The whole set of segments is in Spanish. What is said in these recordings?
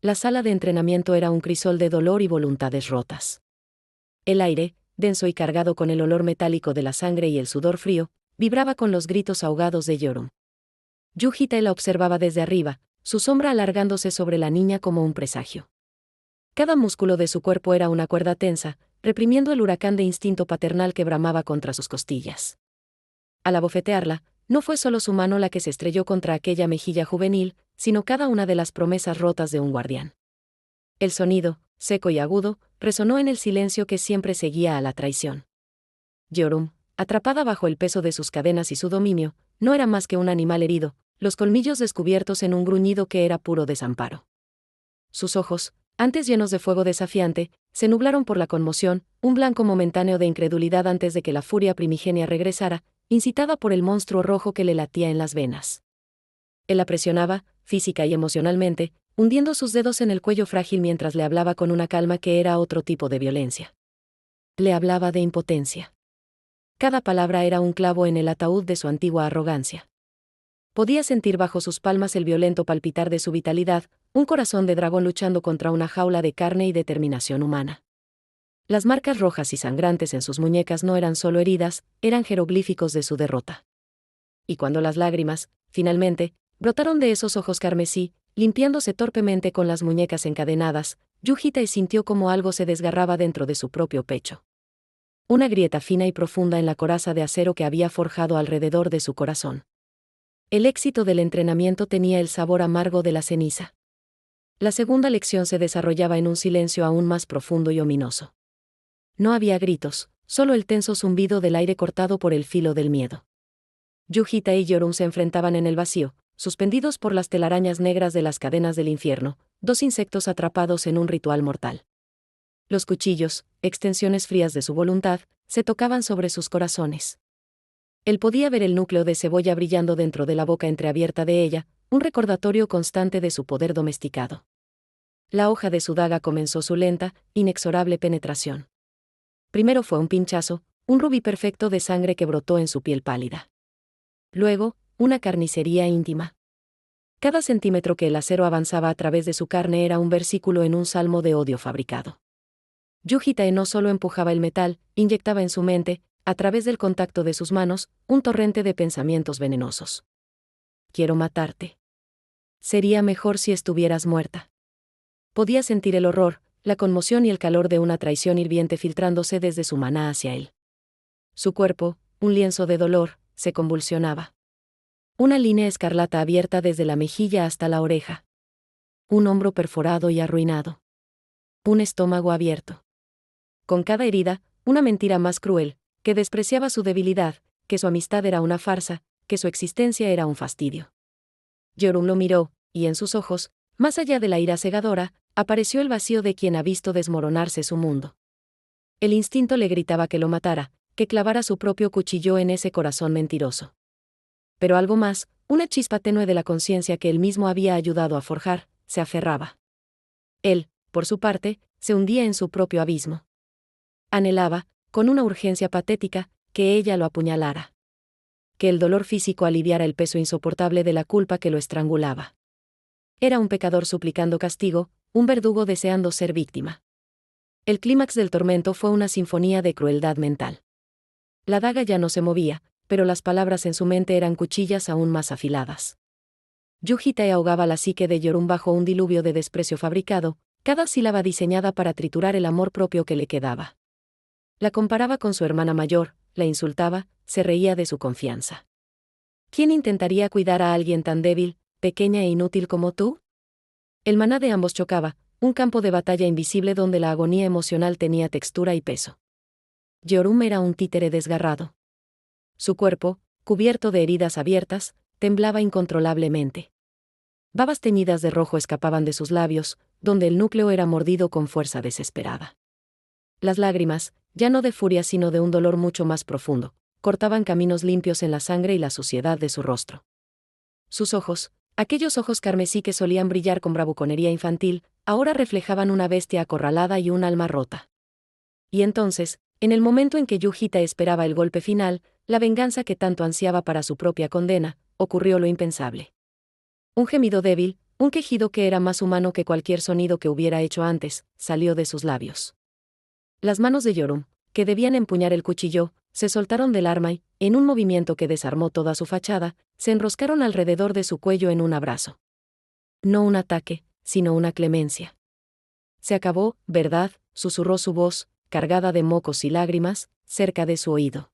La sala de entrenamiento era un crisol de dolor y voluntades rotas. El aire, denso y cargado con el olor metálico de la sangre y el sudor frío, vibraba con los gritos ahogados de Yorum. Yuji-Tae la observaba desde arriba, su sombra alargándose sobre la niña como un presagio. Cada músculo de su cuerpo era una cuerda tensa, reprimiendo el huracán de instinto paternal que bramaba contra sus costillas. Al abofetearla, no fue solo su mano la que se estrelló contra aquella mejilla juvenil, sino cada una de las promesas rotas de un guardián. El sonido, seco y agudo, resonó en el silencio que siempre seguía a la traición. Yorum, atrapada bajo el peso de sus cadenas y su dominio, no era más que un animal herido, los colmillos descubiertos en un gruñido que era puro desamparo. Sus ojos, antes llenos de fuego desafiante, se nublaron por la conmoción, un blanco momentáneo de incredulidad antes de que la furia primigenia regresara, incitada por el monstruo rojo que le latía en las venas. Él la presionaba, física y emocionalmente, hundiendo sus dedos en el cuello frágil mientras le hablaba con una calma que era otro tipo de violencia. Le hablaba de impotencia. Cada palabra era un clavo en el ataúd de su antigua arrogancia. Podía sentir bajo sus palmas el violento palpitar de su vitalidad, un corazón de dragón luchando contra una jaula de carne y determinación humana. Las marcas rojas y sangrantes en sus muñecas no eran solo heridas, eran jeroglíficos de su derrota. Y cuando las lágrimas, finalmente, brotaron de esos ojos carmesí, limpiándose torpemente con las muñecas encadenadas, Yuji-Tae sintió como algo se desgarraba dentro de su propio pecho. Una grieta fina y profunda en la coraza de acero que había forjado alrededor de su corazón. El éxito del entrenamiento tenía el sabor amargo de la ceniza. La segunda lección se desarrollaba en un silencio aún más profundo y ominoso. No había gritos, solo el tenso zumbido del aire cortado por el filo del miedo. Yuji-Tae y Yorum se enfrentaban en el vacío, suspendidos por las telarañas negras de las cadenas del infierno, dos insectos atrapados en un ritual mortal. Los cuchillos, extensiones frías de su voluntad, se tocaban sobre sus corazones. Él podía ver el núcleo de cebolla brillando dentro de la boca entreabierta de ella, un recordatorio constante de su poder domesticado. La hoja de su daga comenzó su lenta, inexorable penetración. Primero fue un pinchazo, un rubí perfecto de sangre que brotó en su piel pálida. Luego, una carnicería íntima. Cada centímetro que el acero avanzaba a través de su carne era un versículo en un salmo de odio fabricado. Yuji-Tae no solo empujaba el metal, inyectaba en su mente, a través del contacto de sus manos, un torrente de pensamientos venenosos. Quiero matarte. Sería mejor si estuvieras muerta. Podía sentir el horror, la conmoción y el calor de una traición hirviente filtrándose desde su maná hacia él. Su cuerpo, un lienzo de dolor, se convulsionaba. Una línea escarlata abierta desde la mejilla hasta la oreja. Un hombro perforado y arruinado. Un estómago abierto. Con cada herida, una mentira más cruel, que despreciaba su debilidad, que su amistad era una farsa, que su existencia era un fastidio. Yorum lo miró, y en sus ojos, más allá de la ira cegadora, apareció el vacío de quien ha visto desmoronarse su mundo. El instinto le gritaba que lo matara, que clavara su propio cuchillo en ese corazón mentiroso. Pero algo más, una chispa tenue de la conciencia que él mismo había ayudado a forjar, se aferraba. Él, por su parte, se hundía en su propio abismo. Anhelaba, con una urgencia patética, que ella lo apuñalara. Que el dolor físico aliviara el peso insoportable de la culpa que lo estrangulaba. Era un pecador suplicando castigo, un verdugo deseando ser víctima. El clímax del tormento fue una sinfonía de crueldad mental. La daga ya no se movía, pero las palabras en su mente eran cuchillas aún más afiladas. Yuji-Tae ahogaba la psique de Yorum bajo un diluvio de desprecio fabricado, cada sílaba diseñada para triturar el amor propio que le quedaba. La comparaba con su hermana mayor, la insultaba, se reía de su confianza. ¿Quién intentaría cuidar a alguien tan débil, pequeña e inútil como tú? El maná de ambos chocaba, un campo de batalla invisible donde la agonía emocional tenía textura y peso. Yorum era un títere desgarrado. Su cuerpo, cubierto de heridas abiertas, temblaba incontrolablemente. Babas teñidas de rojo escapaban de sus labios, donde el núcleo era mordido con fuerza desesperada. Las lágrimas, ya no de furia sino de un dolor mucho más profundo, cortaban caminos limpios en la sangre y la suciedad de su rostro. Sus ojos, aquellos ojos carmesí que solían brillar con bravuconería infantil, ahora reflejaban una bestia acorralada y un alma rota. Y entonces, en el momento en que Yuji-Tae esperaba el golpe final, la venganza que tanto ansiaba para su propia condena, ocurrió lo impensable. Un gemido débil, Un quejido que era más humano que cualquier sonido que hubiera hecho antes, salió de sus labios. Las manos de Yorum, que debían empuñar el cuchillo, se soltaron del arma y, en un movimiento que desarmó toda su fachada, se enroscaron alrededor de su cuello en un abrazo. No un ataque, sino una clemencia. Se acabó, ¿verdad?, susurró su voz, cargada de mocos y lágrimas, cerca de su oído.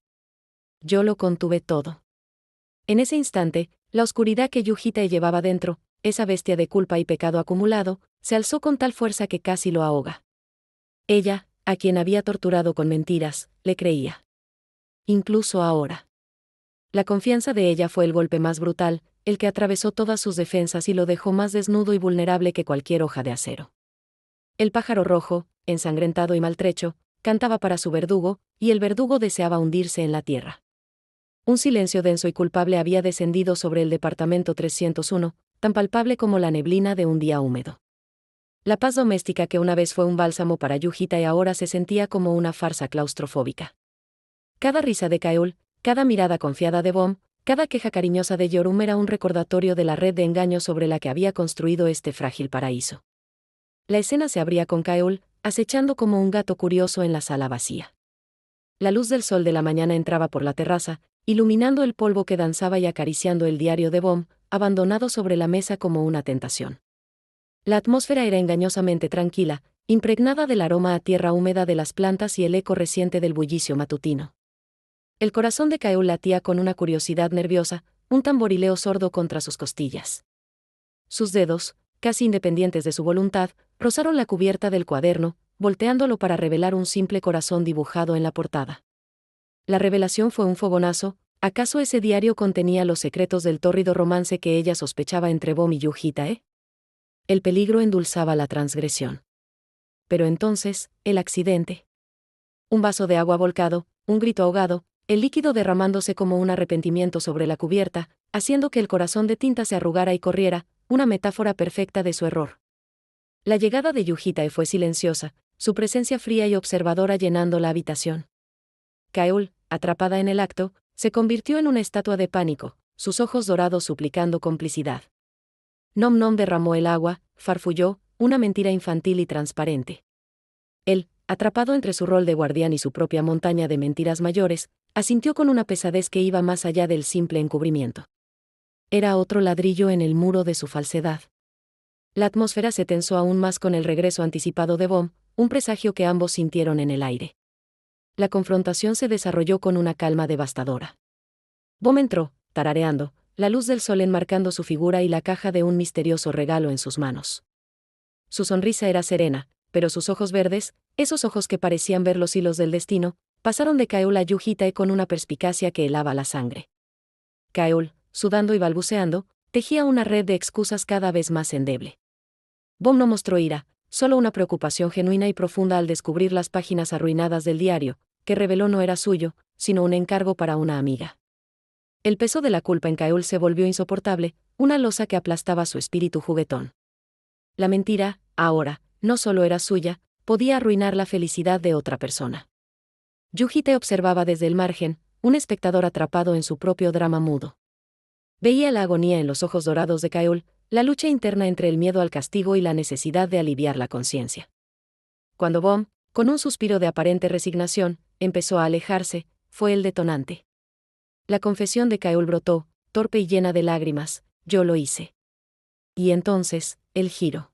Yo lo contuve todo. En ese instante, la oscuridad que Yujitae llevaba dentro, esa bestia de culpa y pecado acumulado, se alzó con tal fuerza que casi lo ahoga. Ella, a quien había torturado con mentiras, le creía. Incluso ahora. La confianza de ella fue el golpe más brutal, el que atravesó todas sus defensas y lo dejó más desnudo y vulnerable que cualquier hoja de acero. El pájaro rojo, ensangrentado y maltrecho, cantaba para su verdugo, y el verdugo deseaba hundirse en la tierra. Un silencio denso y culpable había descendido sobre el departamento 301, tan palpable como la neblina de un día húmedo. La paz doméstica que una vez fue un bálsamo para Yujitae ahora se sentía como una farsa claustrofóbica. Cada risa de Kaeul, cada mirada confiada de Bom, cada queja cariñosa de Yorum era un recordatorio de la red de engaños sobre la que había construido este frágil paraíso. La escena se abría con Kaeul, acechando como un gato curioso en la sala vacía. La luz del sol de la mañana entraba por la terraza, iluminando el polvo que danzaba y acariciando el diario de Bom, abandonado sobre la mesa como una tentación. La atmósfera era engañosamente tranquila, impregnada del aroma a tierra húmeda de las plantas y el eco reciente del bullicio matutino. El corazón de Kaeul latía con una curiosidad nerviosa, un tamborileo sordo contra sus costillas. Sus dedos, casi independientes de su voluntad, rozaron la cubierta del cuaderno, volteándolo para revelar un simple corazón dibujado en la portada. La revelación fue un fogonazo. ¿Acaso ese diario contenía los secretos del tórrido romance que ella sospechaba entre Bom y Yujitae? El peligro endulzaba la transgresión. Pero entonces, el accidente. Un vaso de agua volcado, un grito ahogado, el líquido derramándose como un arrepentimiento sobre la cubierta, haciendo que el corazón de tinta se arrugara y corriera, una metáfora perfecta de su error. La llegada de Yujitae fue silenciosa, su presencia fría y observadora llenando la habitación. Kaeul, atrapada en el acto, se convirtió en una estatua de pánico, sus ojos dorados suplicando complicidad. Nom Nom derramó el agua, farfulló, una mentira infantil y transparente. Él, atrapado entre su rol de guardián y su propia montaña de mentiras mayores, asintió con una pesadez que iba más allá del simple encubrimiento. Era otro ladrillo en el muro de su falsedad. La atmósfera se tensó aún más con el regreso anticipado de Bom, un presagio que ambos sintieron en el aire. La confrontación se desarrolló con una calma devastadora. Bom entró, tarareando, la luz del sol enmarcando su figura y la caja de un misterioso regalo en sus manos. Su sonrisa era serena, pero sus ojos verdes, esos ojos que parecían ver los hilos del destino, pasaron de Kaeul a Yujitae con una perspicacia que helaba la sangre. Kaeul, sudando y balbuceando, tejía una red de excusas cada vez más endeble. Bom no mostró ira, solo una preocupación genuina y profunda al descubrir las páginas arruinadas del diario, que reveló no era suyo, sino un encargo para una amiga. El peso de la culpa en Kaeul se volvió insoportable, una losa que aplastaba su espíritu juguetón. La mentira, ahora, no solo era suya, podía arruinar la felicidad de otra persona. Yujitae observaba desde el margen, un espectador atrapado en su propio drama mudo. Veía la agonía en los ojos dorados de Kaeul, la lucha interna entre el miedo al castigo y la necesidad de aliviar la conciencia. Cuando Bom, con un suspiro de aparente resignación, empezó a alejarse, fue el detonante. La confesión de Kaeul brotó, torpe y llena de lágrimas: yo lo hice. Y entonces, el giro.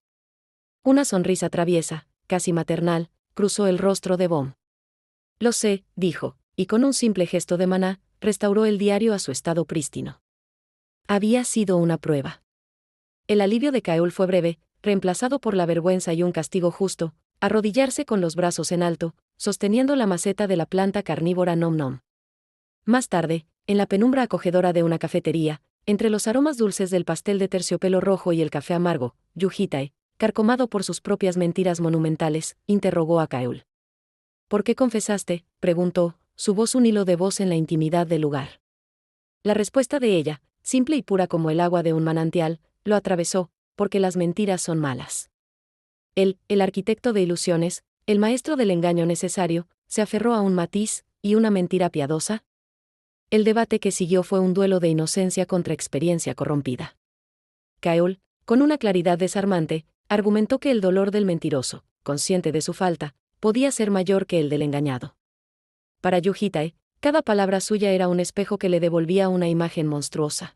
Una sonrisa traviesa, casi maternal, cruzó el rostro de Bom. Lo sé, dijo, y con un simple gesto de maná, restauró el diario a su estado prístino. Había sido una prueba. El alivio de Kaeul fue breve, reemplazado por la vergüenza y un castigo justo: arrodillarse con los brazos en alto, sosteniendo la maceta de la planta carnívora Nom Nom. Más tarde, en la penumbra acogedora de una cafetería, entre los aromas dulces del pastel de terciopelo rojo y el café amargo, Yujitae, carcomado por sus propias mentiras monumentales, interrogó a Kaeul. ¿Por qué confesaste?, preguntó, su voz un hilo de voz en la intimidad del lugar. La respuesta de ella, simple y pura como el agua de un manantial, lo atravesó: porque las mentiras son malas. Él, el arquitecto de ilusiones, el maestro del engaño necesario, se aferró a un matiz, ¿y una mentira piadosa? El debate que siguió fue un duelo de inocencia contra experiencia corrompida. Kaeul, con una claridad desarmante, argumentó que el dolor del mentiroso, consciente de su falta, podía ser mayor que el del engañado. Para Yujitae, cada palabra suya era un espejo que le devolvía una imagen monstruosa.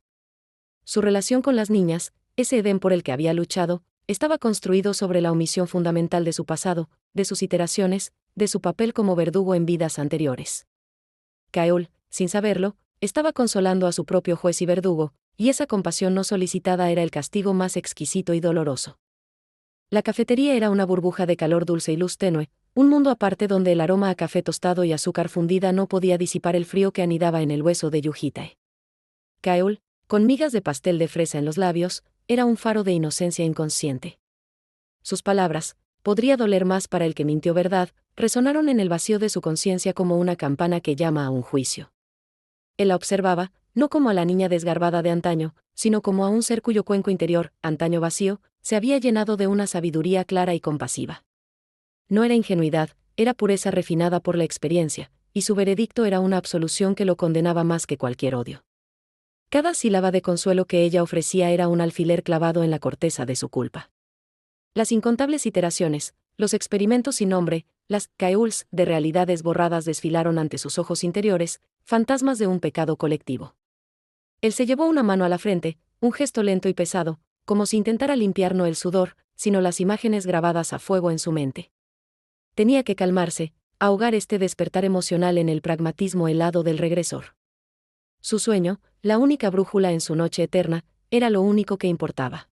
Su relación con las niñas, ese Edén por el que había luchado, estaba construido sobre la omisión fundamental de su pasado, de sus iteraciones, de su papel como verdugo en vidas anteriores. Kaeul, sin saberlo, estaba consolando a su propio juez y verdugo, y esa compasión no solicitada era el castigo más exquisito y doloroso. La cafetería era una burbuja de calor dulce y luz tenue, un mundo aparte donde el aroma a café tostado y azúcar fundida no podía disipar el frío que anidaba en el hueso de Yujitae. Kaeul, con migas de pastel de fresa en los labios, era un faro de inocencia inconsciente. Sus palabras, podría doler más para el que mintió verdad, resonaron en el vacío de su conciencia como una campana que llama a un juicio. Él la observaba, no como a la niña desgarbada de antaño, sino como a un ser cuyo cuenco interior, antaño vacío, se había llenado de una sabiduría clara y compasiva. No era ingenuidad, era pureza refinada por la experiencia, y su veredicto era una absolución que lo condenaba más que cualquier odio. Cada sílaba de consuelo que ella ofrecía era un alfiler clavado en la corteza de su culpa. Las incontables iteraciones, los experimentos sin nombre, las Kaeuls de realidades borradas desfilaron ante sus ojos interiores, fantasmas de un pecado colectivo. Él se llevó una mano a la frente, un gesto lento y pesado, como si intentara limpiar no el sudor, sino las imágenes grabadas a fuego en su mente. Tenía que calmarse, ahogar este despertar emocional en el pragmatismo helado del regresor. Su sueño, la única brújula en su noche eterna, era lo único que importaba.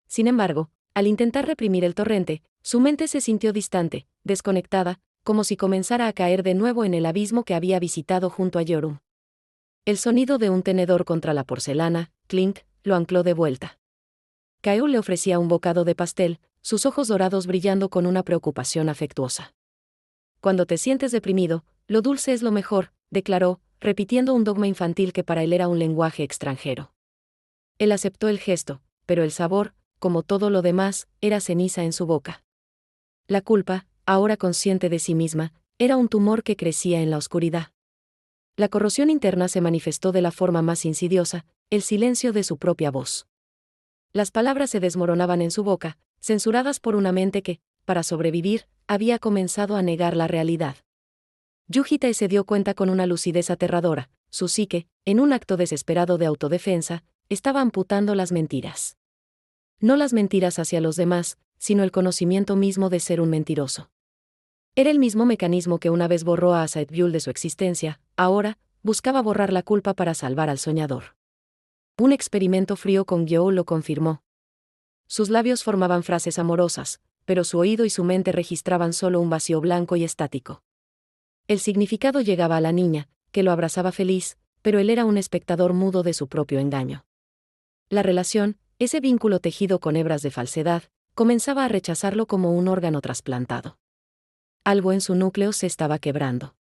Sin embargo, al intentar reprimir el torrente, su mente se sintió distante, desconectada, como si comenzara a caer de nuevo en el abismo que había visitado junto a Yorum. El sonido de un tenedor contra la porcelana, clink, lo ancló de vuelta. Kaeul le ofrecía un bocado de pastel, sus ojos dorados brillando con una preocupación afectuosa. Cuando te sientes deprimido, lo dulce es lo mejor, declaró, repitiendo un dogma infantil que para él era un lenguaje extranjero. Él aceptó el gesto, pero el sabor, como todo lo demás, era ceniza en su boca. La culpa, ahora consciente de sí misma, era un tumor que crecía en la oscuridad. La corrosión interna se manifestó de la forma más insidiosa, el silencio de su propia voz. Las palabras se desmoronaban en su boca, censuradas por una mente que, para sobrevivir, había comenzado a negar la realidad. Yujitae se dio cuenta con una lucidez aterradora, su psique, en un acto desesperado de autodefensa, estaba amputando las mentiras. No las mentiras hacia los demás, sino el conocimiento mismo de ser un mentiroso. Era el mismo mecanismo que una vez borró a Saedbyul de su existencia, ahora, buscaba borrar la culpa para salvar al soñador. Un experimento frío con Gyo lo confirmó. Sus labios formaban frases amorosas, pero su oído y su mente registraban solo un vacío blanco y estático. El significado llegaba a la niña, que lo abrazaba feliz, pero él era un espectador mudo de su propio engaño. La relación, ese vínculo tejido con hebras de falsedad, comenzaba a rechazarlo como un órgano trasplantado. Algo en su núcleo se estaba quebrando.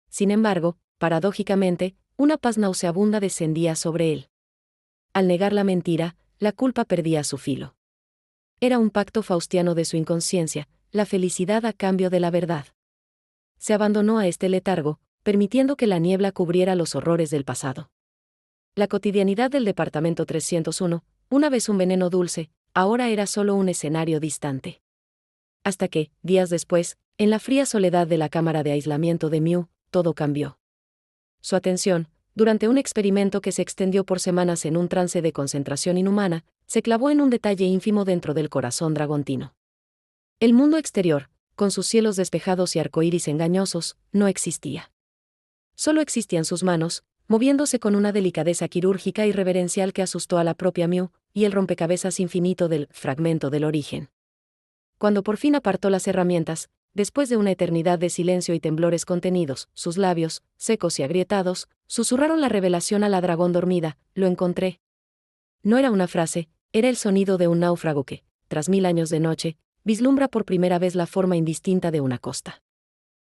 Sin embargo, paradójicamente, una paz nauseabunda descendía sobre él. Al negar la mentira, la culpa perdía su filo. Era un pacto faustiano de su inconsciencia, la felicidad a cambio de la verdad. Se abandonó a este letargo, permitiendo que la niebla cubriera los horrores del pasado. La cotidianidad del departamento 301, una vez un veneno dulce, ahora era solo un escenario distante. Hasta que, días después, en la fría soledad de la cámara de aislamiento de Mew, todo cambió. Su atención, durante un experimento que se extendió por semanas en un trance de concentración inhumana, se clavó en un detalle ínfimo dentro del corazón dragontino. El mundo exterior, con sus cielos despejados y arcoíris engañosos, no existía. Solo existían sus manos, moviéndose con una delicadeza quirúrgica y reverencial que asustó a la propia Mew, y el rompecabezas infinito del fragmento del origen. Cuando por fin apartó las herramientas, después de una eternidad de silencio y temblores contenidos, sus labios, secos y agrietados, susurraron la revelación a la dragón dormida: lo encontré. No era una frase, era el sonido de un náufrago que, tras 1000 años de noche, vislumbra por primera vez la forma indistinta de una costa.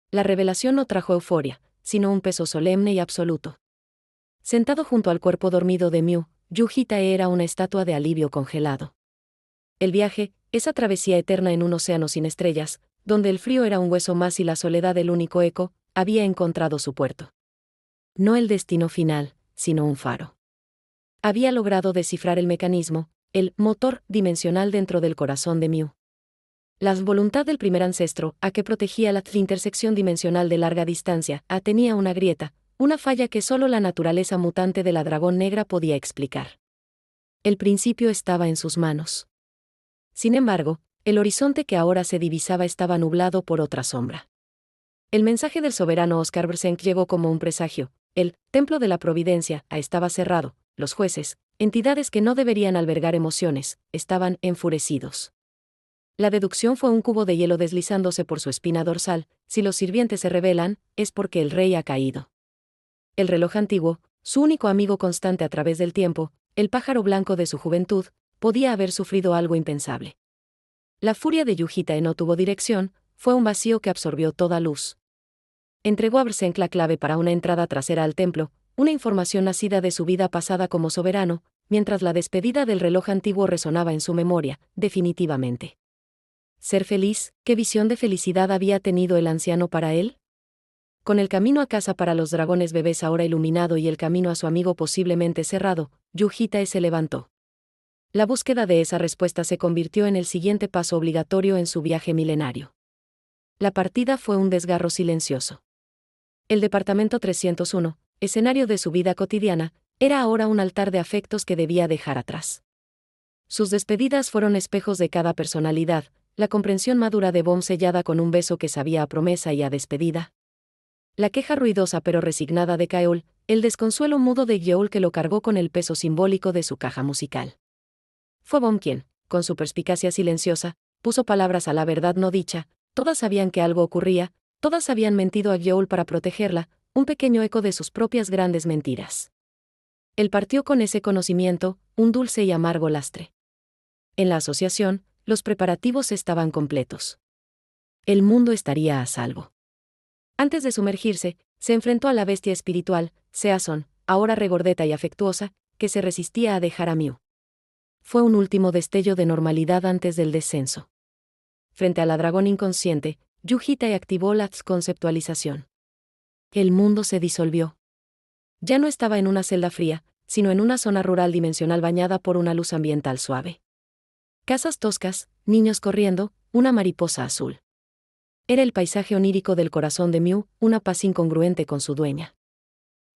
La revelación no trajo euforia, sino un peso solemne y absoluto. Sentado junto al cuerpo dormido de Mew, Yujitae era una estatua de alivio congelado. El viaje, esa travesía eterna en un océano sin estrellas, donde el frío era un hueso más y la soledad el único eco, había encontrado su puerto. No el destino final, sino un faro. Había logrado descifrar el mecanismo, el motor dimensional dentro del corazón de Mew. La voluntad del primer ancestro, a que protegía la intersección dimensional de larga distancia, tenía una grieta, una falla que solo la naturaleza mutante de la dragón negra podía explicar. El principio estaba en sus manos. Sin embargo, el horizonte que ahora se divisaba estaba nublado por otra sombra. El mensaje del soberano Oscar Brsenk llegó como un presagio. El templo de la providencia estaba cerrado. Los jueces, entidades que no deberían albergar emociones, estaban enfurecidos. La deducción fue un cubo de hielo deslizándose por su espina dorsal. Si los sirvientes se rebelan, es porque el rey ha caído. El reloj antiguo, su único amigo constante a través del tiempo, el pájaro blanco de su juventud, podía haber sufrido algo impensable. La furia de Yujita no tuvo dirección, fue un vacío que absorbió toda luz. Entregó a Brsenk la clave para una entrada trasera al templo, una información nacida de su vida pasada como soberano, mientras la despedida del reloj antiguo resonaba en su memoria, definitivamente. Ser feliz, ¿qué visión de felicidad había tenido el anciano para él? Con el camino a casa para los dragones bebés ahora iluminado y el camino a su amigo posiblemente cerrado, Yujita se levantó. La búsqueda de esa respuesta se convirtió en el siguiente paso obligatorio en su viaje milenario. La partida fue un desgarro silencioso. El departamento 301, escenario de su vida cotidiana, era ahora un altar de afectos que debía dejar atrás. Sus despedidas fueron espejos de cada personalidad, la comprensión madura de Bom sellada con un beso que sabía a promesa y a despedida. La queja ruidosa pero resignada de Kaeul, el desconsuelo mudo de Gyeol que lo cargó con el peso simbólico de su caja musical. Fue Bom quien, con su perspicacia silenciosa, puso palabras a la verdad no dicha. Todas sabían que algo ocurría, todas habían mentido a Gyeol para protegerla, un pequeño eco de sus propias grandes mentiras. Él partió con ese conocimiento, un dulce y amargo lastre. En la asociación, los preparativos estaban completos. El mundo estaría a salvo. Antes de sumergirse, se enfrentó a la bestia espiritual, Season, ahora regordeta y afectuosa, que se resistía a dejar a Mew. Fue un último destello de normalidad antes del descenso. Frente a la dragón inconsciente, Yujita activó la conceptualización. El mundo se disolvió. Ya no estaba en una celda fría, sino en una zona rural dimensional bañada por una luz ambiental suave. Casas toscas, niños corriendo, una mariposa azul. Era el paisaje onírico del corazón de Mew, una paz incongruente con su dueña.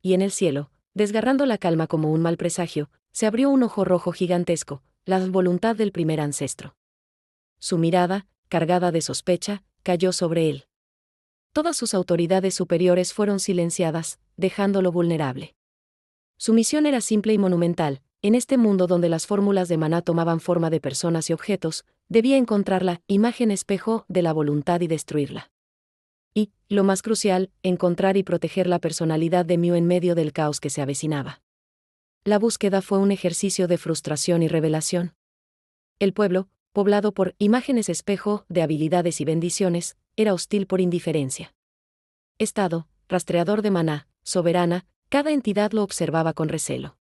Y en el cielo, desgarrando la calma como un mal presagio, se abrió un ojo rojo gigantesco, la voluntad del primer ancestro. Su mirada, cargada de sospecha, cayó sobre él. Todas sus autoridades superiores fueron silenciadas, dejándolo vulnerable. Su misión era simple y monumental. En este mundo donde las fórmulas de maná tomaban forma de personas y objetos, debía encontrar la imagen espejo de la voluntad y destruirla. Y, lo más crucial, encontrar y proteger la personalidad de Mew en medio del caos que se avecinaba. La búsqueda fue un ejercicio de frustración y revelación. El pueblo, poblado por imágenes espejo de habilidades y bendiciones, era hostil por indiferencia. Estado, rastreador de maná, soberana, cada entidad lo observaba con recelo.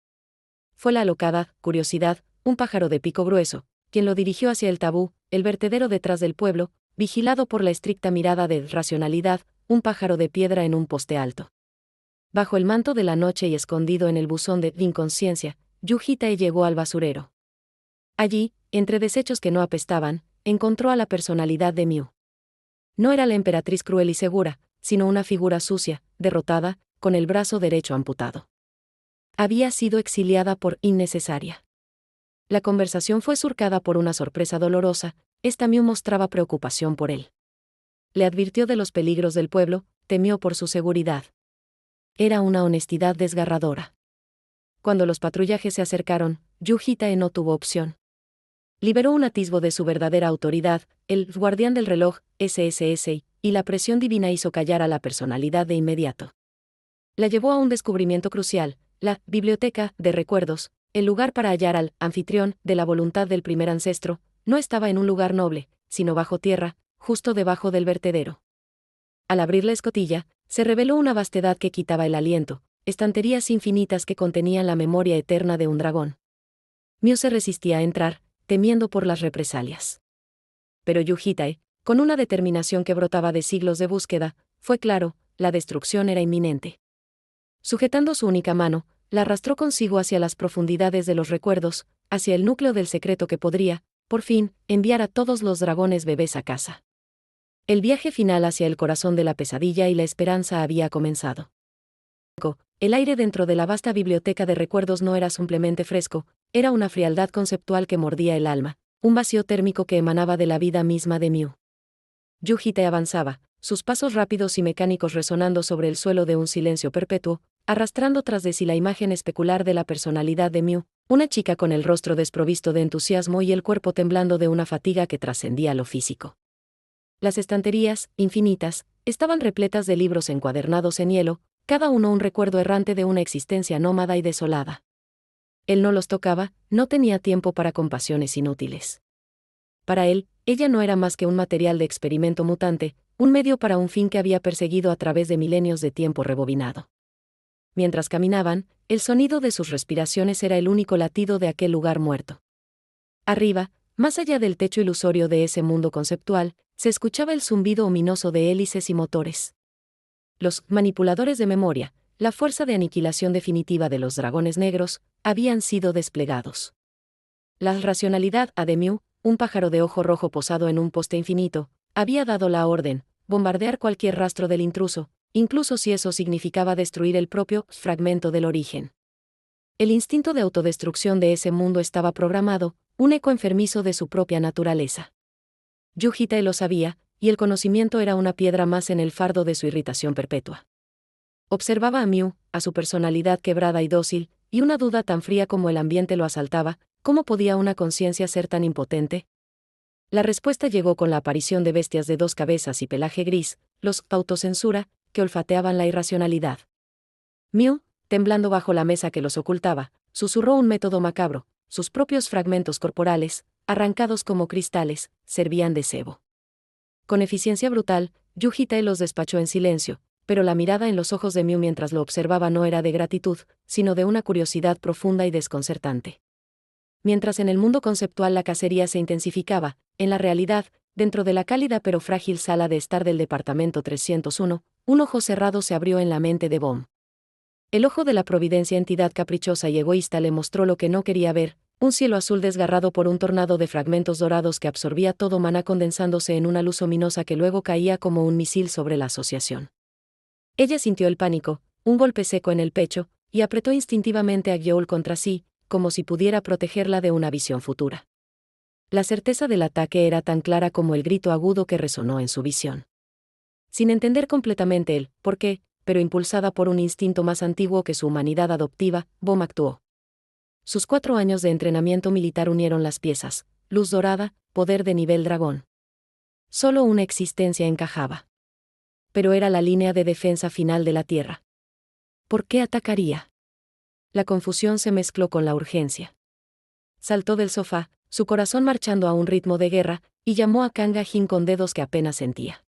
Fue la alocada curiosidad, un pájaro de pico grueso, quien lo dirigió hacia el tabú, el vertedero detrás del pueblo, vigilado por la estricta mirada de racionalidad, un pájaro de piedra en un poste alto. Bajo el manto de la noche y escondido en el buzón de inconsciencia, Yujita llegó al basurero. Allí, entre desechos que no apestaban, encontró a la personalidad de Mew. No era la emperatriz cruel y segura, sino una figura sucia, derrotada, con el brazo derecho amputado. Había sido exiliada por innecesaria. La conversación fue surcada por una sorpresa dolorosa. Esta Mew mostraba preocupación por él. Le advirtió de los peligros del pueblo, temió por su seguridad. Era una honestidad desgarradora. Cuando los patrullajes se acercaron, Yujita no tuvo opción. Liberó un atisbo de su verdadera autoridad, el guardián del reloj, SSS, y la presión divina hizo callar a la personalidad de inmediato. La llevó a un descubrimiento crucial, la biblioteca de recuerdos, el lugar para hallar al anfitrión de la voluntad del primer ancestro. No estaba en un lugar noble, sino bajo tierra, justo debajo del vertedero. Al abrir la escotilla, se reveló una vastedad que quitaba el aliento, estanterías infinitas que contenían la memoria eterna de un dragón. Mew se resistía a entrar, temiendo por las represalias. Pero Yujita, con una determinación que brotaba de siglos de búsqueda, fue claro, la destrucción era inminente. Sujetando su única mano, la arrastró consigo hacia las profundidades de los recuerdos, hacia el núcleo del secreto que podría, por fin, enviar a todos los dragones bebés a casa. El viaje final hacia el corazón de la pesadilla y la esperanza había comenzado. El aire dentro de la vasta biblioteca de recuerdos no era simplemente fresco, era una frialdad conceptual que mordía el alma, un vacío térmico que emanaba de la vida misma de Mew. Yu Hitae avanzaba, sus pasos rápidos y mecánicos resonando sobre el suelo de un silencio perpetuo, arrastrando tras de sí la imagen especular de la personalidad de Mew, una chica con el rostro desprovisto de entusiasmo y el cuerpo temblando de una fatiga que trascendía lo físico. Las estanterías, infinitas, estaban repletas de libros encuadernados en hielo, cada uno un recuerdo errante de una existencia nómada y desolada. Él no los tocaba, no tenía tiempo para compasiones inútiles. Para él, ella no era más que un material de experimento mutante, un medio para un fin que había perseguido a través de milenios de tiempo rebobinado. Mientras caminaban, el sonido de sus respiraciones era el único latido de aquel lugar muerto. Arriba, más allá del techo ilusorio de ese mundo conceptual, se escuchaba el zumbido ominoso de hélices y motores. Los manipuladores de memoria, la fuerza de aniquilación definitiva de los dragones negros, habían sido desplegados. La racionalidad de Mew, un pájaro de ojo rojo posado en un poste infinito, había dado la orden, bombardear cualquier rastro del intruso, incluso si eso significaba destruir el propio fragmento del origen. El instinto de autodestrucción de ese mundo estaba programado, un eco enfermizo de su propia naturaleza. Yu Hitae lo sabía, y el conocimiento era una piedra más en el fardo de su irritación perpetua. Observaba a Mew, a su personalidad quebrada y dócil, y una duda tan fría como el ambiente lo asaltaba: ¿cómo podía una conciencia ser tan impotente? La respuesta llegó con la aparición de bestias de 2 cabezas y pelaje gris, los autocensura, que olfateaban la irracionalidad. Mew, temblando bajo la mesa que los ocultaba, susurró un método macabro: sus propios fragmentos corporales, arrancados como cristales, servían de cebo. Con eficiencia brutal, Yu Hitae los despachó en silencio, pero la mirada en los ojos de Mew mientras lo observaba no era de gratitud, sino de una curiosidad profunda y desconcertante. Mientras en el mundo conceptual la cacería se intensificaba, en la realidad, dentro de la cálida pero frágil sala de estar del departamento 301, un ojo cerrado se abrió en la mente de Bomb. El ojo de la providencia, entidad caprichosa y egoísta, le mostró lo que no quería ver: un cielo azul desgarrado por un tornado de fragmentos dorados que absorbía todo maná condensándose en una luz ominosa que luego caía como un misil sobre la asociación. Ella sintió el pánico, un golpe seco en el pecho, y apretó instintivamente a Gyoul contra sí, como si pudiera protegerla de una visión futura. La certeza del ataque era tan clara como el grito agudo que resonó en su visión. Sin entender completamente el por qué, pero impulsada por un instinto más antiguo que su humanidad adoptiva, Bomb actuó. Sus 4 años de entrenamiento militar unieron las piezas: luz dorada, poder de nivel dragón. Solo una existencia encajaba. Pero era la línea de defensa final de la Tierra. ¿Por qué atacaría? La confusión se mezcló con la urgencia. Saltó del sofá, su corazón marchando a un ritmo de guerra, y llamó a Kanga Jin con dedos que apenas sentía.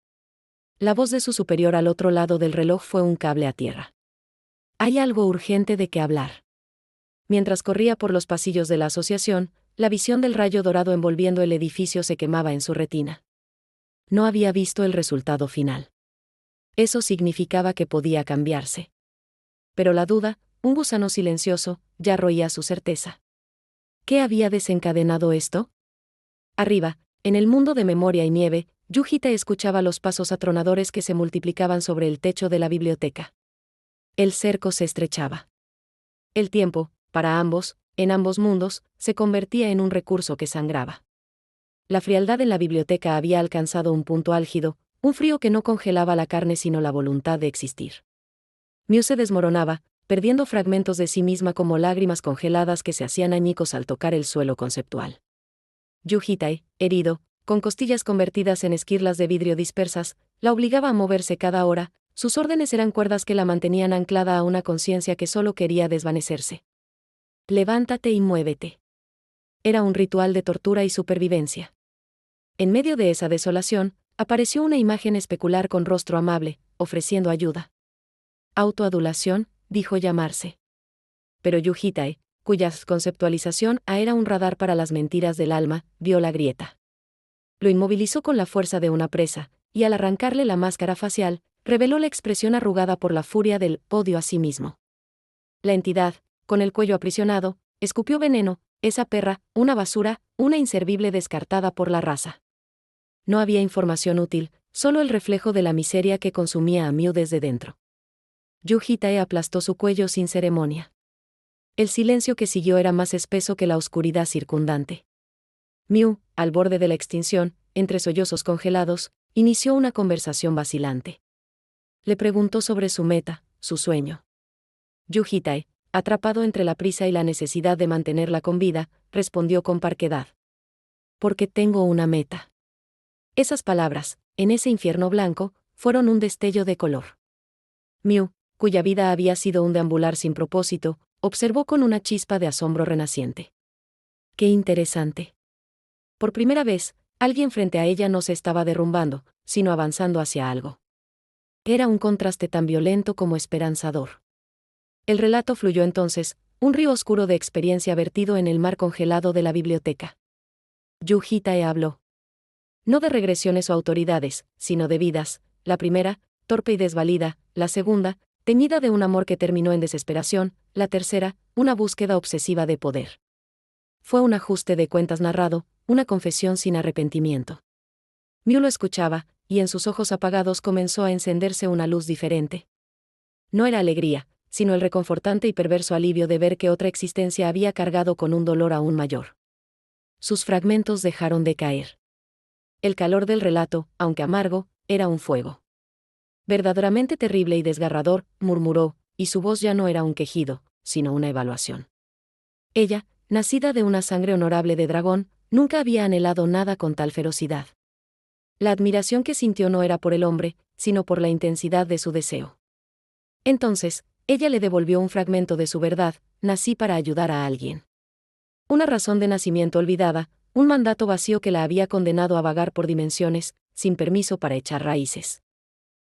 La voz de su superior al otro lado del reloj fue un cable a tierra. Hay algo urgente de qué hablar. Mientras corría por los pasillos de la asociación, la visión del rayo dorado envolviendo el edificio se quemaba en su retina. No había visto el resultado final. Eso significaba que podía cambiarse. Pero la duda, un gusano silencioso, ya roía su certeza. ¿Qué había desencadenado esto? Arriba, en el mundo de memoria y nieve, Yu Hitae escuchaba los pasos atronadores que se multiplicaban sobre el techo de la biblioteca. El cerco se estrechaba. El tiempo, para ambos, en ambos mundos, se convertía en un recurso que sangraba. La frialdad en la biblioteca había alcanzado un punto álgido, un frío que no congelaba la carne sino la voluntad de existir. Mew se desmoronaba, perdiendo fragmentos de sí misma como lágrimas congeladas que se hacían añicos al tocar el suelo conceptual. Yu Hitae, herido, con costillas convertidas en esquirlas de vidrio dispersas, la obligaba a moverse cada hora. Sus órdenes eran cuerdas que la mantenían anclada a una conciencia que solo quería desvanecerse. Levántate y muévete. Era un ritual de tortura y supervivencia. En medio de esa desolación, apareció una imagen especular con rostro amable, ofreciendo ayuda. Autoadulación, dijo llamarse. Pero Yu Hitae, cuya conceptualización era un radar para las mentiras del alma, vio la grieta. Lo inmovilizó con la fuerza de una presa, y al arrancarle la máscara facial, reveló la expresión arrugada por la furia del odio a sí mismo. La entidad, con el cuello aprisionado, escupió veneno, Esa perra, una basura, una inservible descartada por la raza. No había información útil, solo el reflejo de la miseria que consumía a Miu desde dentro. Yu Hitae aplastó su cuello sin ceremonia. El silencio que siguió era más espeso que la oscuridad circundante. Miu, al borde de la extinción, entre sollozos congelados, inició una conversación vacilante. Le preguntó sobre su meta, su sueño. Yu Hitae, atrapado entre la prisa y la necesidad de mantenerla con vida, respondió con parquedad. Porque tengo una meta. Esas palabras, en ese infierno blanco, fueron un destello de color. Miu, cuya vida había sido un deambular sin propósito, observó con una chispa de asombro renaciente. ¡Qué interesante! Por primera vez, alguien frente a ella no se estaba derrumbando, sino avanzando hacia algo. Era un contraste tan violento como esperanzador. El relato fluyó entonces, un río oscuro de experiencia vertido en el mar congelado de la biblioteca. Yu Hitae habló. No de regresiones o autoridades, sino de vidas, la primera, torpe y desvalida, la segunda, teñida de un amor que terminó en desesperación, la tercera, una búsqueda obsesiva de poder. Fue un ajuste de cuentas narrado, una confesión sin arrepentimiento. Miu lo escuchaba, y en sus ojos apagados comenzó a encenderse una luz diferente. No era alegría, sino el reconfortante y perverso alivio de ver que otra existencia había cargado con un dolor aún mayor. Sus fragmentos dejaron de caer. El calor del relato, aunque amargo, era un fuego. Verdaderamente terrible y desgarrador, murmuró, y su voz ya no era un quejido, sino una evaluación. Ella, nacida de una sangre honorable de dragón, nunca había anhelado nada con tal ferocidad. La admiración que sintió no era por el hombre, sino por la intensidad de su deseo. Entonces, ella le devolvió un fragmento de su verdad: nací para ayudar a alguien. Una razón de nacimiento olvidada, un mandato vacío que la había condenado a vagar por dimensiones, sin permiso para echar raíces.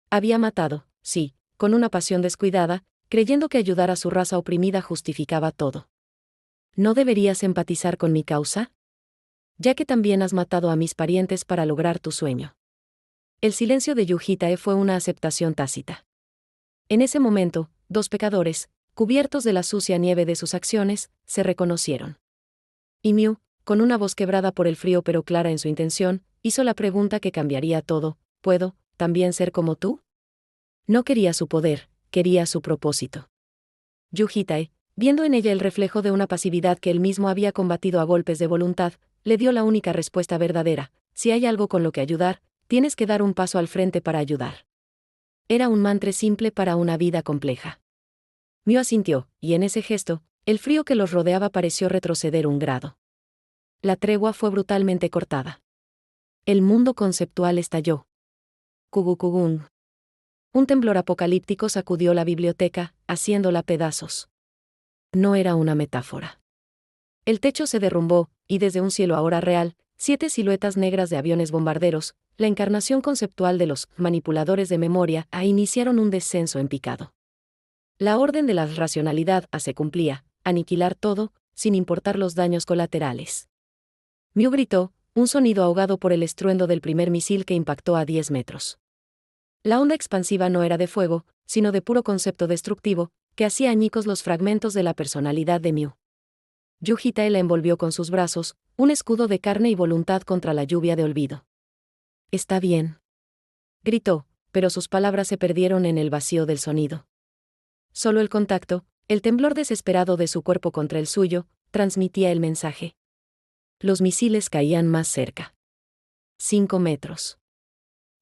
Había matado, sí, con una pasión descuidada, creyendo que ayudar a su raza oprimida justificaba todo. ¿No deberías empatizar con mi causa? Ya que también has matado a mis parientes para lograr tu sueño. El silencio de Yu Hitae fue una aceptación tácita. En ese momento, dos pecadores, cubiertos de la sucia nieve de sus acciones, se reconocieron. Y Miu, con una voz quebrada por el frío pero clara en su intención, hizo la pregunta que cambiaría todo: ¿puedo también ser como tú? No quería su poder, quería su propósito. Yu Hitae, viendo en ella el reflejo de una pasividad que él mismo había combatido a golpes de voluntad, le dio la única respuesta verdadera: si hay algo con lo que ayudar, tienes que dar un paso al frente para ayudar. Era un mantra simple para una vida compleja. Miu asintió, y en ese gesto, el frío que los rodeaba pareció retroceder un grado. La tregua fue brutalmente cortada. El mundo conceptual estalló. Kugukugun. Un temblor apocalíptico sacudió la biblioteca, haciéndola pedazos. No era una metáfora. El techo se derrumbó, y desde un cielo ahora real, 7 siluetas negras de aviones bombarderos, la encarnación conceptual de los manipuladores de memoria, iniciaron un descenso en picado. La orden de la racionalidad se cumplía: aniquilar todo, sin importar los daños colaterales. Miu gritó, un sonido ahogado por el estruendo del primer misil que impactó a 10 metros. La onda expansiva no era de fuego, sino de puro concepto destructivo, que hacía añicos los fragmentos de la personalidad de Miu. Yu Hitae la envolvió con sus brazos, un escudo de carne y voluntad contra la lluvia de olvido. «Está bien», gritó, pero sus palabras se perdieron en el vacío del sonido. Solo el contacto, el temblor desesperado de su cuerpo contra el suyo, transmitía el mensaje. Los misiles caían más cerca. 5 metros.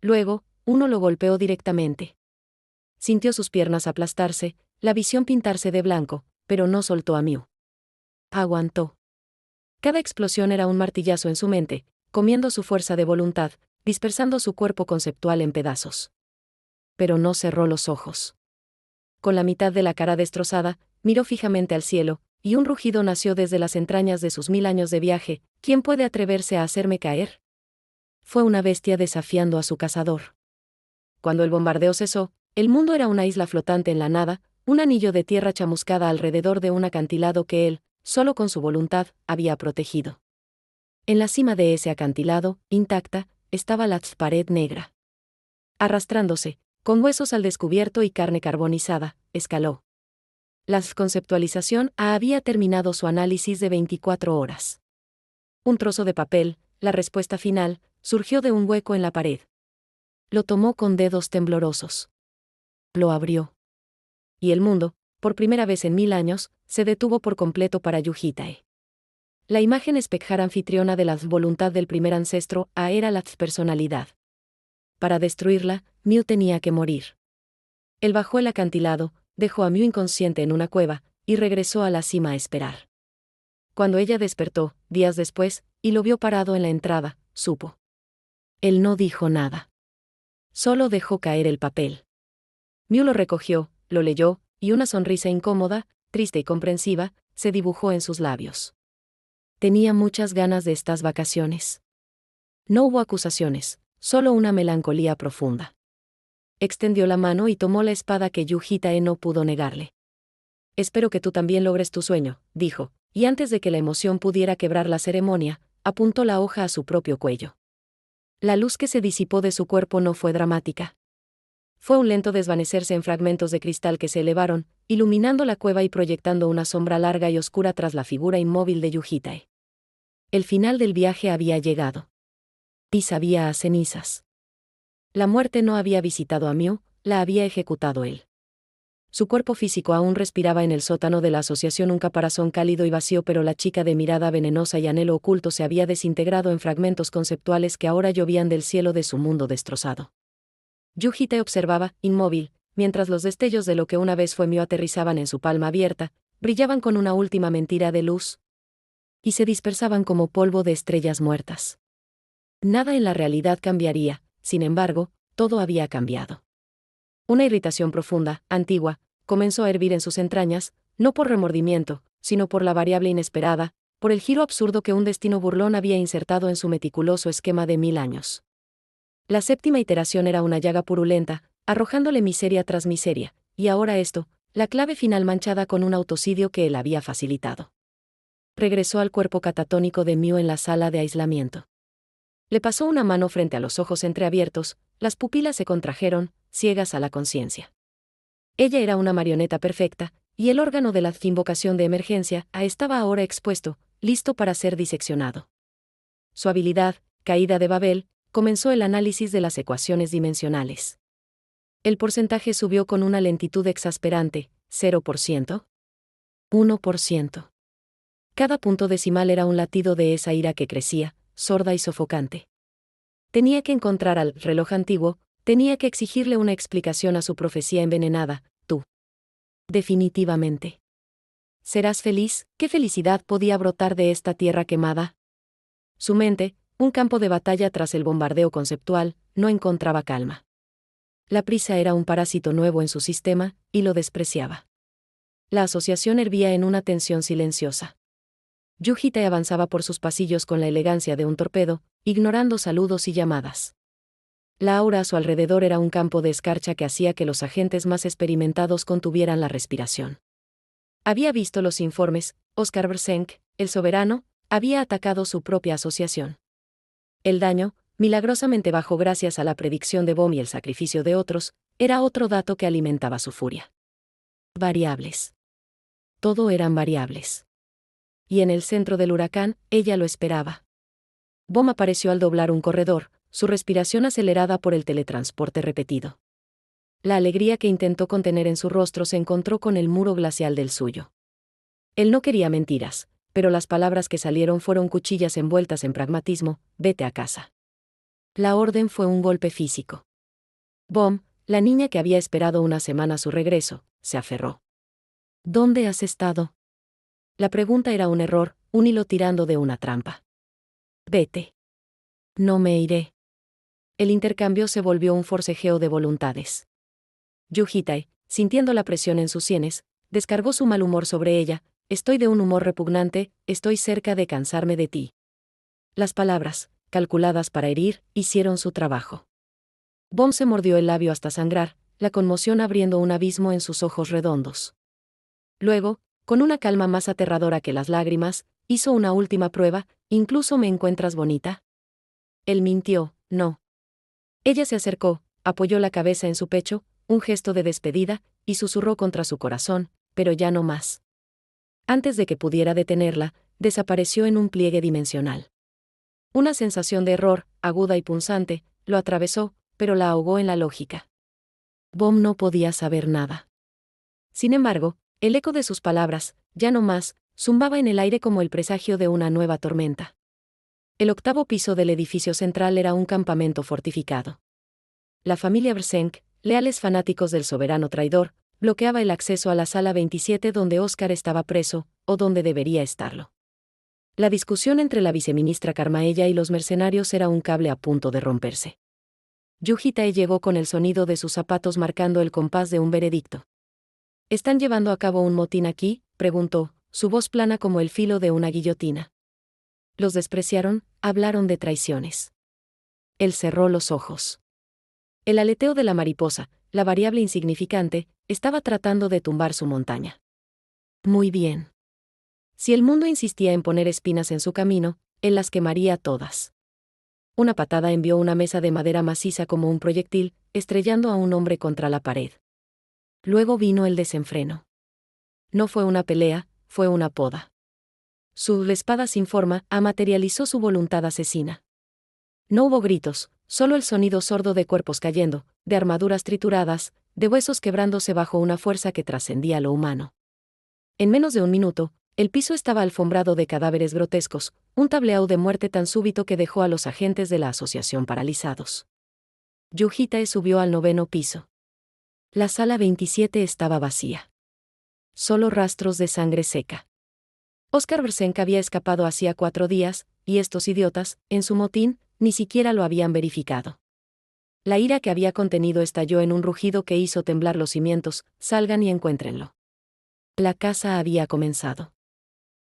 Luego, uno lo golpeó directamente. Sintió sus piernas aplastarse, la visión pintarse de blanco, pero no soltó a Miu. Aguantó. Cada explosión era un martillazo en su mente, comiendo su fuerza de voluntad, dispersando su cuerpo conceptual en pedazos. Pero no cerró los ojos. Con la mitad de la cara destrozada, miró fijamente al cielo, y un rugido nació desde las entrañas de sus 1000 años de viaje: ¿quién puede atreverse a hacerme caer? Fue una bestia desafiando a su cazador. Cuando el bombardeo cesó, el mundo era una isla flotante en la nada, un anillo de tierra chamuscada alrededor de un acantilado que él, solo con su voluntad, había protegido. En la cima de ese acantilado, intacta, estaba la pared negra. Arrastrándose, con huesos al descubierto y carne carbonizada, escaló. La conceptualización había terminado su análisis de 24 horas. Un trozo de papel, la respuesta final, surgió de un hueco en la pared. Lo tomó con dedos temblorosos. Lo abrió. Y el mundo, por primera vez en 1000 años, se detuvo por completo para Yujitae. La imagen espectral anfitriona de la voluntad del primer ancestro era la personalidad. Para destruirla, Miu tenía que morir. Él bajó el acantilado, dejó a Miu inconsciente en una cueva, y regresó a la cima a esperar. Cuando ella despertó, días después, y lo vio parado en la entrada, supo. Él no dijo nada. Solo dejó caer el papel. Miu lo recogió, lo leyó, y una sonrisa incómoda, triste y comprensiva, se dibujó en sus labios. Tenía muchas ganas de estas vacaciones. No hubo acusaciones, solo una melancolía profunda. Extendió la mano y tomó la espada que Yujitae no pudo negarle. Espero que tú también logres tu sueño, dijo, y antes de que la emoción pudiera quebrar la ceremonia, apuntó la hoja a su propio cuello. La luz que se disipó de su cuerpo no fue dramática. Fue un lento desvanecerse en fragmentos de cristal que se elevaron, iluminando la cueva y proyectando una sombra larga y oscura tras la figura inmóvil de Yujitae. El final del viaje había llegado. Y sabía a cenizas. La muerte no había visitado a Miu, la había ejecutado él. Su cuerpo físico aún respiraba en el sótano de la asociación un caparazón cálido y vacío, pero la chica de mirada venenosa y anhelo oculto se había desintegrado en fragmentos conceptuales que ahora llovían del cielo de su mundo destrozado. Yujitae observaba, inmóvil, mientras los destellos de lo que una vez fue Miu aterrizaban en su palma abierta, brillaban con una última mentira de luz, y se dispersaban como polvo de estrellas muertas. Nada en la realidad cambiaría, sin embargo, todo había cambiado. Una irritación profunda, antigua, comenzó a hervir en sus entrañas, no por remordimiento, sino por la variable inesperada, por el giro absurdo que un destino burlón había insertado en su meticuloso esquema de 1000 años. La séptima iteración era una llaga purulenta, arrojándole miseria tras miseria, y ahora esto, la clave final manchada con un autocidio que él había facilitado. Regresó al cuerpo catatónico de Miu en la sala de aislamiento. Le pasó una mano frente a los ojos entreabiertos, las pupilas se contrajeron, ciegas a la conciencia. Ella era una marioneta perfecta, y el órgano de la invocación de emergencia estaba ahora expuesto, listo para ser diseccionado. Su habilidad, caída de Babel, comenzó el análisis de las ecuaciones dimensionales. El porcentaje subió con una lentitud exasperante, 0%, 1%. Cada punto decimal era un latido de esa ira que crecía, sorda y sofocante. Tenía que encontrar al reloj antiguo, tenía que exigirle una explicación a su profecía envenenada, tú. Definitivamente. ¿Serás feliz? ¿Qué felicidad podía brotar de esta tierra quemada? Su mente, un campo de batalla tras el bombardeo conceptual, no encontraba calma. La prisa era un parásito nuevo en su sistema, y lo despreciaba. La asociación hervía en una tensión silenciosa. Yujitae avanzaba por sus pasillos con la elegancia de un torpedo, ignorando saludos y llamadas. La aura a su alrededor era un campo de escarcha que hacía que los agentes más experimentados contuvieran la respiración. Había visto los informes, Oscar Brsenk, el soberano, había atacado su propia asociación. El daño, milagrosamente bajo gracias a la predicción de Bohm y el sacrificio de otros, era otro dato que alimentaba su furia. Variables. Todo eran variables. Y en el centro del huracán, ella lo esperaba. Bohm apareció al doblar un corredor, su respiración acelerada por el teletransporte repetido. La alegría que intentó contener en su rostro se encontró con el muro glacial del suyo. Él no quería mentiras, pero las palabras que salieron fueron cuchillas envueltas en pragmatismo, vete a casa. La orden fue un golpe físico. Bohm, la niña que había esperado una semana su regreso, se aferró. ¿Dónde has estado? La pregunta era un error, un hilo tirando de una trampa. Vete. No me iré. El intercambio se volvió un forcejeo de voluntades. Yujitae, sintiendo la presión en sus sienes, descargó su mal humor sobre ella. Estoy de un humor repugnante, estoy cerca de cansarme de ti. Las palabras, calculadas para herir, hicieron su trabajo. Bohm se mordió el labio hasta sangrar, la conmoción abriendo un abismo en sus ojos redondos. Luego, con una calma más aterradora que las lágrimas, hizo una última prueba, ¿incluso me encuentras bonita? Él mintió, no. Ella se acercó, apoyó la cabeza en su pecho, un gesto de despedida, y susurró contra su corazón, pero ya no más. Antes de que pudiera detenerla, desapareció en un pliegue dimensional. Una sensación de error, aguda y punzante, lo atravesó, pero la ahogó en la lógica. Bohm no podía saber nada. Sin embargo, el eco de sus palabras, ya no más, zumbaba en el aire como el presagio de una nueva tormenta. El octavo piso del edificio central era un campamento fortificado. La familia Brsenk, leales fanáticos del soberano traidor, bloqueaba el acceso a la sala 27 donde Oscar estaba preso, o donde debería estarlo. La discusión entre la viceministra Karmaella y los mercenarios era un cable a punto de romperse. Yuji Tae llegó con el sonido de sus zapatos marcando el compás de un veredicto. ¿Están llevando a cabo un motín aquí?, preguntó, su voz plana como el filo de una guillotina. Los despreciaron, hablaron de traiciones. Él cerró los ojos. El aleteo de la mariposa, la variable insignificante, estaba tratando de tumbar su montaña. Muy bien. Si el mundo insistía en poner espinas en su camino, él las quemaría todas. Una patada envió una mesa de madera maciza como un proyectil, estrellando a un hombre contra la pared. Luego vino el desenfreno. No fue una pelea, fue una poda. Su espada sin forma materializó su voluntad asesina. No hubo gritos, solo el sonido sordo de cuerpos cayendo, de armaduras trituradas, de huesos quebrándose bajo una fuerza que trascendía lo humano. En menos de un minuto, el piso estaba alfombrado de cadáveres grotescos, un tableau de muerte tan súbito que dejó a los agentes de la asociación paralizados. Yuji Tae subió al 9º piso. La sala 27 estaba vacía. Solo rastros de sangre seca. Oscar Brsenk había escapado hacía 4 días, y estos idiotas, en su motín, ni siquiera lo habían verificado. La ira que había contenido estalló en un rugido que hizo temblar los cimientos. Salgan y encuéntrenlo. La caza había comenzado.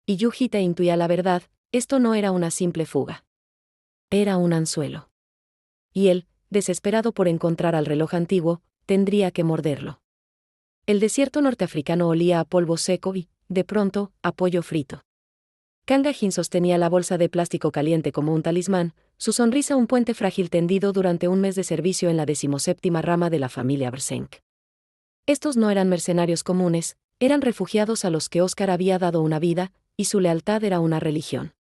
Y Yuji Tae intuía la verdad, esto no era una simple fuga. Era un anzuelo. Y él, desesperado por encontrar al reloj antiguo, tendría que morderlo. El desierto norteafricano olía a polvo seco y, de pronto, a pollo frito. Kang Ha-jin sostenía la bolsa de plástico caliente como un talismán, su sonrisa un puente frágil tendido durante un mes de servicio en la 17ª rama de la familia Brsenk. Estos no eran mercenarios comunes, eran refugiados a los que Oscar había dado una vida, y su lealtad era una religión.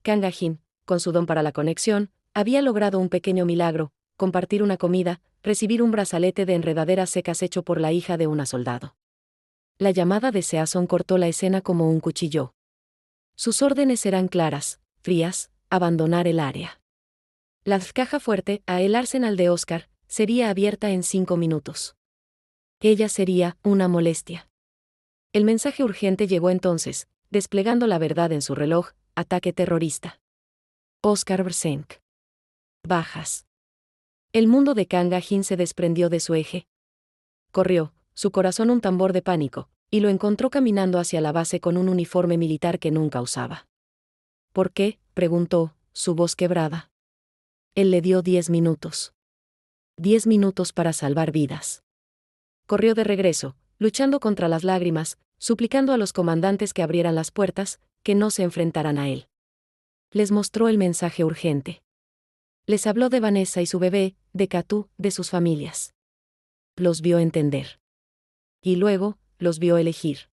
Kang Ha-jin, con su don para la conexión, había logrado un pequeño milagro: compartir una comida, recibir un brazalete de enredaderas secas hecho por la hija de una soldado. La llamada de Season cortó la escena como un cuchillo. Sus órdenes eran claras, frías: abandonar el área. La caja fuerte, el arsenal de Oscar, sería abierta en 5 minutos. Ella sería una molestia. El mensaje urgente llegó entonces, desplegando la verdad en su reloj: ataque terrorista. Oscar Brsenk. Bajas. El mundo de Kang Ha-jin se desprendió de su eje. Corrió, su corazón un tambor de pánico, y lo encontró caminando hacia la base con un uniforme militar que nunca usaba. ¿Por qué?, preguntó, su voz quebrada. Él le dio 10 minutos. 10 minutos para salvar vidas. Corrió de regreso, luchando contra las lágrimas, suplicando a los comandantes que abrieran las puertas, que no se enfrentaran a él. Les mostró el mensaje urgente. Les habló de Vanessa y su bebé, de Katú, de sus familias. Los vio entender. Y luego, los vio elegir.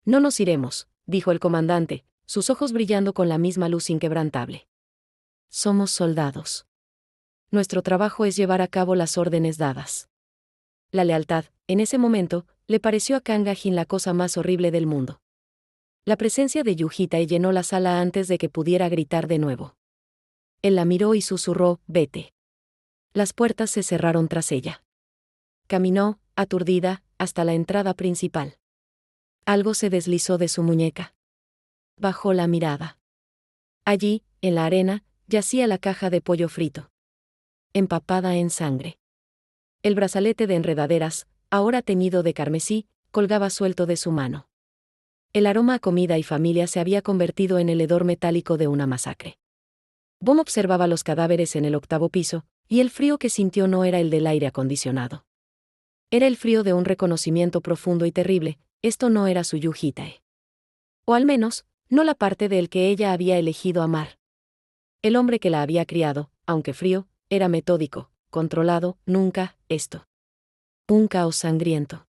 No nos iremos, dijo el comandante, sus ojos brillando con la misma luz inquebrantable. Somos soldados. Nuestro trabajo es llevar a cabo las órdenes dadas. La lealtad, en ese momento, le pareció a Kang Ha-jin la cosa más horrible del mundo. La presencia de Yuji Tae llenó la sala antes de que pudiera gritar de nuevo. Él la miró y susurró: vete. Las puertas se cerraron tras ella. Caminó, aturdida, hasta la entrada principal. Algo se deslizó de su muñeca. Bajó la mirada. Allí, en la arena, yacía la caja de pollo frito. Empapada en sangre. El brazalete de enredaderas, ahora teñido de carmesí, colgaba suelto de su mano. El aroma a comida y familia se había convertido en el hedor metálico de una masacre. Bohm observaba los cadáveres en el 8º piso, y el frío que sintió no era el del aire acondicionado. Era el frío de un reconocimiento profundo y terrible: esto no era su Yuji Tae. O al menos, no la parte de él que ella había elegido amar. El hombre que la había criado, aunque frío, era metódico, controlado: nunca esto. Un caos sangriento.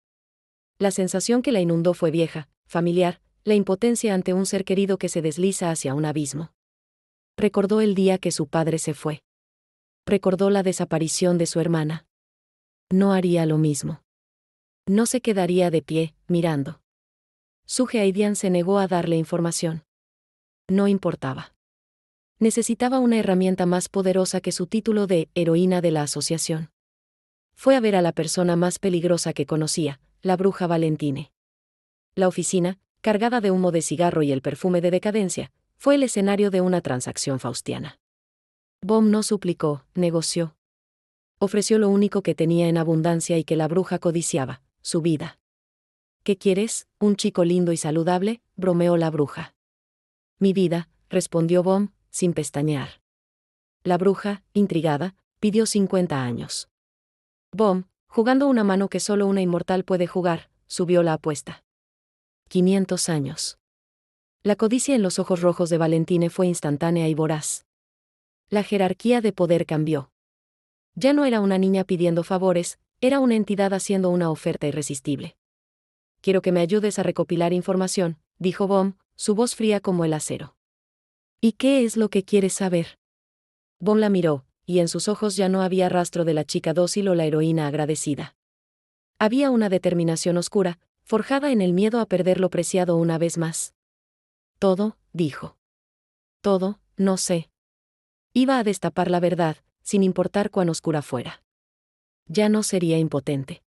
La sensación que la inundó fue vieja, familiar, la impotencia ante un ser querido que se desliza hacia un abismo. Recordó el día que su padre se fue. Recordó la desaparición de su hermana. No haría lo mismo. No se quedaría de pie, mirando. Suge Aidian se negó a darle información. No importaba. Necesitaba una herramienta más poderosa que su título de heroína de la asociación. Fue a ver a la persona más peligrosa que conocía, la bruja Valentine. La oficina, cargada de humo de cigarro y el perfume de decadencia, fue el escenario de una transacción faustiana. Bohm no suplicó, negoció. Ofreció lo único que tenía en abundancia y que la bruja codiciaba, su vida. ¿Qué quieres, un chico lindo y saludable?, bromeó la bruja. Mi vida, respondió Bohm, sin pestañear. La bruja, intrigada, pidió 50 años. Bohm, jugando una mano que solo una inmortal puede jugar, subió la apuesta. 500 años. La codicia en los ojos rojos de Valentine fue instantánea y voraz. La jerarquía de poder cambió. Ya no era una niña pidiendo favores, era una entidad haciendo una oferta irresistible. Quiero que me ayudes a recopilar información, dijo Bohm, su voz fría como el acero. ¿Y qué es lo que quieres saber? Bohm la miró, y en sus ojos ya no había rastro de la chica dócil o la heroína agradecida. Había una determinación oscura, forjada en el miedo a perder lo preciado una vez más. Todo, dijo. Todo, no sé. Iba a destapar la verdad, sin importar cuán oscura fuera. Ya no sería impotente.